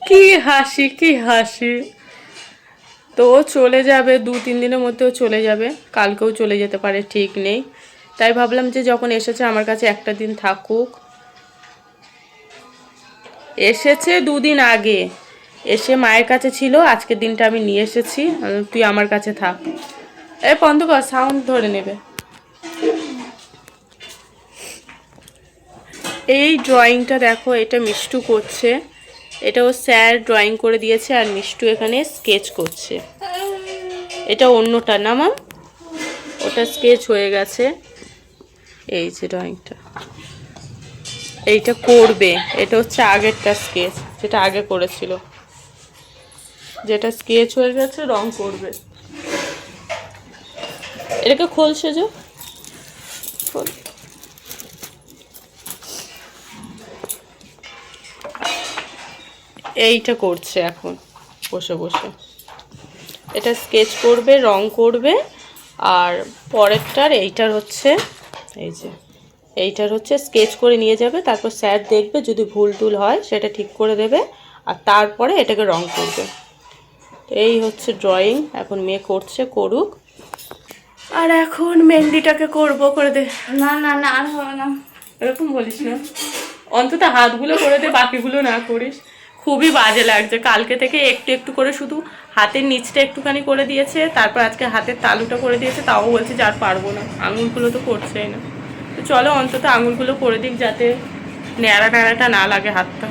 কি হাসি, কি হাসি। তো ও চলে যাবে 2-3 দিনের মধ্যেও চলে যাবে, কালকেও চলে যেতে পারে, ঠিক নেই। তাই ভাবলাম যে যখন এসেছে আমার কাছে একটা দিন থাকুক। এসেছে 2 দিন আগে, এসে মায়ের কাছে ছিল, আজকের দিনটা আমি নিয়ে এসেছি, তুই আমার কাছে থাক। এ বন্ধ কর, সাউন্ড ধরে নেবে। এই ড্রয়িংটা দেখো, এটা মিষ্টু করছে, এটা ও স্যার ড্রয়িং করে দিয়েছে আর মিষ্টু এখানে স্কেচ করছে। এটা অন্যটা না মাম, ওটা স্কেচ হয়ে গেছে। এই যে ড্রয়িংটা, এইটা করবে, এটা হচ্ছে আগেরটা স্কেচ, যেটা আগে করেছিল, যেটা স্কেচ হয়ে গেছে রং করবে। এটাকে খোলছে যে খোল। এইটা করছে এখন বসে বসে, এটা স্কেচ করবে, রং করবে। আর পরেরটার এইটার হচ্ছে, এই যে এইটার হচ্ছে স্কেচ করে নিয়ে যাবে, তারপর স্যার দেখবে যদি ভুল টুল হয় সেটা ঠিক করে দেবে, আর তারপরে এটাকে রং করবে। এই হচ্ছে ড্রয়িং, এখন মেয়ে করছে, করুক। আর এখন মেহেন্দিটাকে করবো, করে দে। না না না, আর হবে না। এরকম বলিস না, অন্তত হাতগুলো করে দে, বাকিগুলো না করিস। খুবই বাজে লাগছে, কালকে থেকে একটু একটু করে শুধু হাতের নিচটা একটুখানি করে দিয়েছে, তারপর আজকে হাতের তালুটা করে দিয়েছে, তাও বলছে যে আর পারবো না, আঙুলগুলো তো করছেই না। তো চলো অন্তত আঙুলগুলো করে দিক, যাতে ন্যাড়া ন্যাড়াটা না লাগে হাতটা।